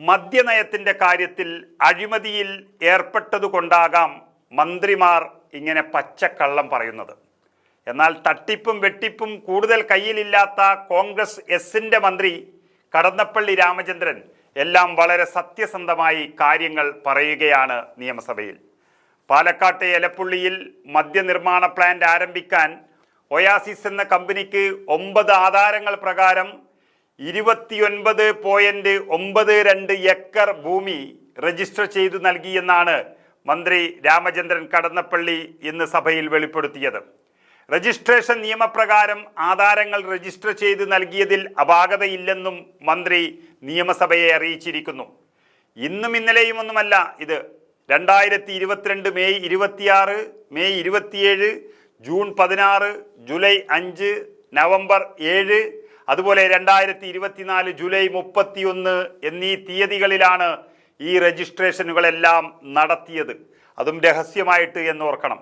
മദ്യനയത്തിന്റെ കാര്യത്തിൽ അഴിമതിയിൽ ഏർപ്പെട്ടതുകൊണ്ടാകാം മന്ത്രിമാർ ഇങ്ങനെ പച്ചക്കള്ളം പറയുന്നത്. എന്നാൽ തട്ടിപ്പും വെട്ടിപ്പും കൂടുതൽ കയ്യിലില്ലാത്ത കോൺഗ്രസ് എസിന്റെ മന്ത്രി കടന്നപ്പള്ളി രാമചന്ദ്രൻ എല്ലാം വളരെ സത്യസന്ധമായി കാര്യങ്ങൾ പറയുകയാണ് നിയമസഭയിൽ. പാലക്കാട്ടെ എലപ്പുള്ളിയിൽ മദ്യനിർമ്മാണ പ്ലാന്റ് ആരംഭിക്കാൻ ഒയാസിസ് എന്ന കമ്പനിക്ക് 9 ആധാരങ്ങൾ പ്രകാരം 29.92 ഏക്കർ ഭൂമി രജിസ്റ്റർ ചെയ്തു നൽകിയെന്നാണ് മന്ത്രി രാമചന്ദ്രൻ കടന്നപ്പള്ളി ഇന്ന് സഭയിൽ വെളിപ്പെടുത്തിയത്. രജിസ്ട്രേഷൻ നിയമപ്രകാരം ആധാരങ്ങൾ രജിസ്റ്റർ ചെയ്ത് നൽകിയതിൽ അപാകതയില്ലെന്നും മന്ത്രി നിയമസഭയെ അറിയിച്ചിരിക്കുന്നു. ഇന്നും ഇന്നലെയും ഒന്നുമല്ല ഇത്. 2022 May 26, May 27, June 16, July 5, November 7, അതുപോലെ 2024 ജൂലൈ 31 എന്നീ തീയതികളിലാണ് ഈ രജിസ്ട്രേഷനുകളെല്ലാം നടത്തിയത്. അതും രഹസ്യമായിട്ട് എന്നോർക്കണം.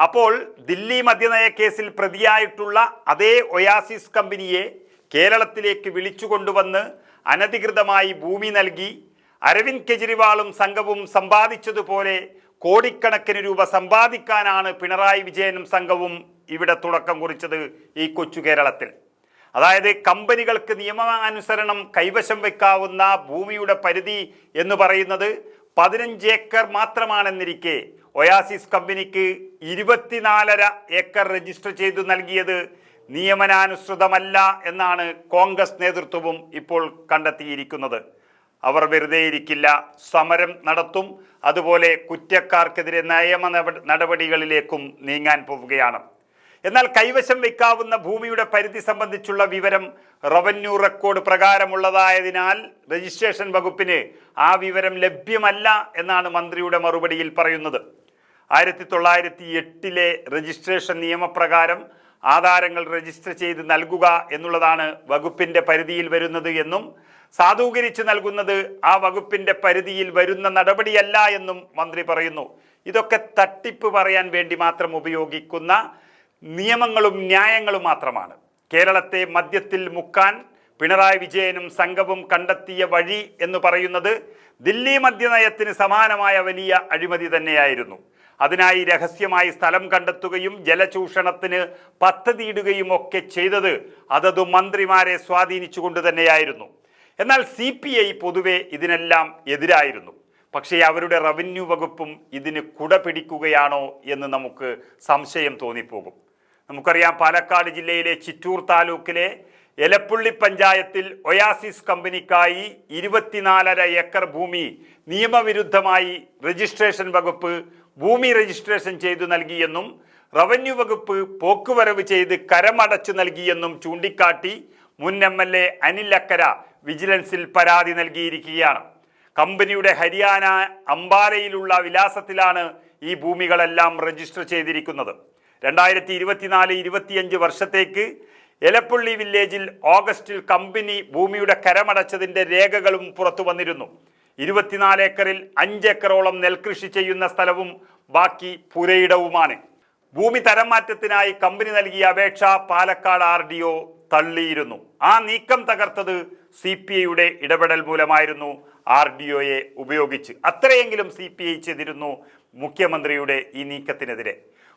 അപ്പോൾ ദില്ലി മദ്യനയ കേസിൽ പ്രതിയായിട്ടുള്ള അതേ ഒയാസിസ് കമ്പനിയെ കേരളത്തിലേക്ക് വിളിച്ചുകൊണ്ടുവന്ന് അനധികൃതമായി ഭൂമി നൽകി അരവിന്ദ് കെജ്രിവാളും സംഘവും സമ്പാദിച്ചതുപോലെ കോടിക്കണക്കിന് രൂപ സമ്പാദിക്കാനാണ് പിണറായി വിജയനും സംഘവും ഇവിടെ തുടക്കം കുറിച്ചത് ഈ കൊച്ചു കേരളത്തിൽ. അതായത് കമ്പനികൾക്ക് നിയമാനുസരണം കൈവശം വയ്ക്കാവുന്ന ഭൂമിയുടെ പരിധി എന്ന് പറയുന്നത് 15 ഏക്കർ മാത്രമാണെന്നിരിക്കെ ഒയാസിസ് കമ്പനിക്ക് 24.5 ഏക്കർ രജിസ്റ്റർ ചെയ്തു നൽകിയത് നിയമനാനുസൃതമല്ല എന്നാണ് കോൺഗ്രസ് നേതൃത്വവും ഇപ്പോൾ കണ്ടെത്തിയിരിക്കുന്നത്. അവർ വെറുതെ ഇരിക്കില്ല, സമരം നടത്തും. അതുപോലെ കുറ്റക്കാർക്കെതിരെ നിയമ നടപടികളിലേക്കും നീങ്ങാൻ പോവുകയാണ്. എന്നാൽ കൈവശം വയ്ക്കാവുന്ന ഭൂമിയുടെ പരിധി സംബന്ധിച്ചുള്ള വിവരം റവന്യൂ റെക്കോർഡ് പ്രകാരമുള്ളതായതിനാൽ രജിസ്ട്രേഷൻ വകുപ്പിന് ആ വിവരം ലഭ്യമല്ല എന്നാണ് മന്ത്രിയുടെ മറുപടിയിൽ പറയുന്നത്. 1908 രജിസ്ട്രേഷൻ നിയമപ്രകാരം ആധാരങ്ങൾ രജിസ്റ്റർ ചെയ്ത് നൽകുക എന്നുള്ളതാണ് വകുപ്പിന്റെ പരിധിയിൽ വരുന്നത് എന്നും സാധൂകരിച്ച് നൽകുന്നത് ആ വകുപ്പിന്റെ പരിധിയിൽ വരുന്ന നടപടിയല്ല എന്നും മന്ത്രി പറയുന്നു. ഇതൊക്കെ തട്ടിപ്പ് പറയാൻ വേണ്ടി മാത്രം ഉപയോഗിക്കുന്ന നിയമങ്ങളും ന്യായങ്ങളും മാത്രമാണ്. കേരളത്തെ മദ്യത്തിൽ മുക്കാൻ പിണറായി വിജയനും സംഘവും കണ്ടെത്തിയ വഴി എന്ന് പറയുന്നത് ദില്ലി മദ്യനയത്തിന് സമാനമായ വലിയ അഴിമതി തന്നെയായിരുന്നു. അതിനായി രഹസ്യമായി സ്ഥലം കണ്ടെത്തുകയും ജലചൂഷണത്തിന് പദ്ധതിയിടുകയും ഒക്കെ ചെയ്തത് അതത് മന്ത്രിമാരെ സ്വാധീനിച്ചുകൊണ്ട് തന്നെയായിരുന്നു. എന്നാൽ CPI പൊതുവെ ഇതിനെല്ലാം എതിരായിരുന്നു. പക്ഷേ അവരുടെ റവന്യൂ വകുപ്പും ഇതിന് കുട പിടിക്കുകയാണോ എന്ന് നമുക്ക് സംശയം തോന്നിപ്പോകും. നമുക്കറിയാം, പാലക്കാട് ജില്ലയിലെ ചിറ്റൂർ താലൂക്കിലെ എലപ്പുള്ളി പഞ്ചായത്തിൽ ഒയാസിസ് കമ്പനിക്കായി 24.5 ഏക്കർ ഭൂമി നിയമവിരുദ്ധമായി രജിസ്ട്രേഷൻ വകുപ്പ് ഭൂമി രജിസ്ട്രേഷൻ ചെയ്തു നൽകിയെന്നും റവന്യൂ വകുപ്പ് പോക്കുവരവ് ചെയ്ത് കരമടച്ചു നൽകിയെന്നും ചൂണ്ടിക്കാട്ടി മുൻ MLA അനിൽ അക്കര വിജിലൻസിൽ പരാതി നൽകിയിരിക്കുകയാണ്. കമ്പനിയുടെ ഹരിയാന അംബാലയിലുള്ള വിലാസത്തിലാണ് ഈ ഭൂമികളെല്ലാം രജിസ്റ്റർ ചെയ്തിരിക്കുന്നത്. 2024-25 വർഷത്തേക്ക് എലപ്പുള്ളി വില്ലേജിൽ ഓഗസ്റ്റിൽ കമ്പനി ഭൂമിയുടെ കരമടച്ചതിൻ്റെ രേഖകളും പുറത്തു വന്നിരുന്നു. 24 ഏക്കറിൽ 5 ഏക്കറോളം നെൽകൃഷി ചെയ്യുന്ന സ്ഥലവും ബാക്കി പുരയിടവുമാണ്. ഭൂമി തരം മാറ്റത്തിനായി കമ്പനി നൽകിയ അപേക്ഷ പാലക്കാട് RDO തള്ളിയിരുന്നു. ആ നീക്കം തകർത്തത് CPIയുടെ ഇടപെടൽ മൂലമായിരുന്നു. RDOയെ ഉപയോഗിച്ച് അത്രയെങ്കിലും CPI ചെയ്തിരുന്നു മുഖ്യമന്ത്രിയുടെ ഈ നീക്കത്തിനെതിരെ.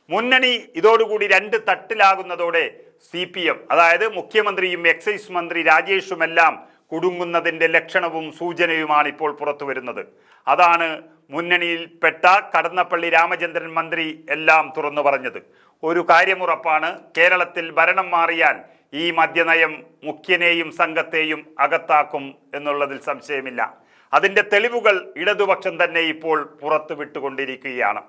മുന്നണി ഇതോടുകൂടി 2 തട്ടിലാകുന്നതോടെ CPM, അതായത് മുഖ്യമന്ത്രിയും എക്സൈസ് മന്ത്രി രാജേഷുമെല്ലാം കുടുങ്ങുന്നതിൻ്റെ ലക്ഷണവും സൂചനയുമാണ് ഇപ്പോൾ പുറത്തു വരുന്നത്. അതാണ് മുന്നണിയിൽപ്പെട്ട കടന്നപ്പള്ളി രാമചന്ദ്രൻ മന്ത്രി എല്ലാം തുറന്നു പറഞ്ഞത്. ഒരു കാര്യമുറപ്പാണ്, കേരളത്തിൽ ഭരണം മാറിയാൽ ഈ മദ്യനയം മുഖ്യനെയും സംഘത്തെയും അകത്താക്കും എന്നുള്ളതിൽ സംശയമില്ല. അതിൻ്റെ തെളിവുകൾ ഇടതുപക്ഷം തന്നെ ഇപ്പോൾ പുറത്തു വിട്ടുകൊണ്ടിരിക്കുകയാണ്.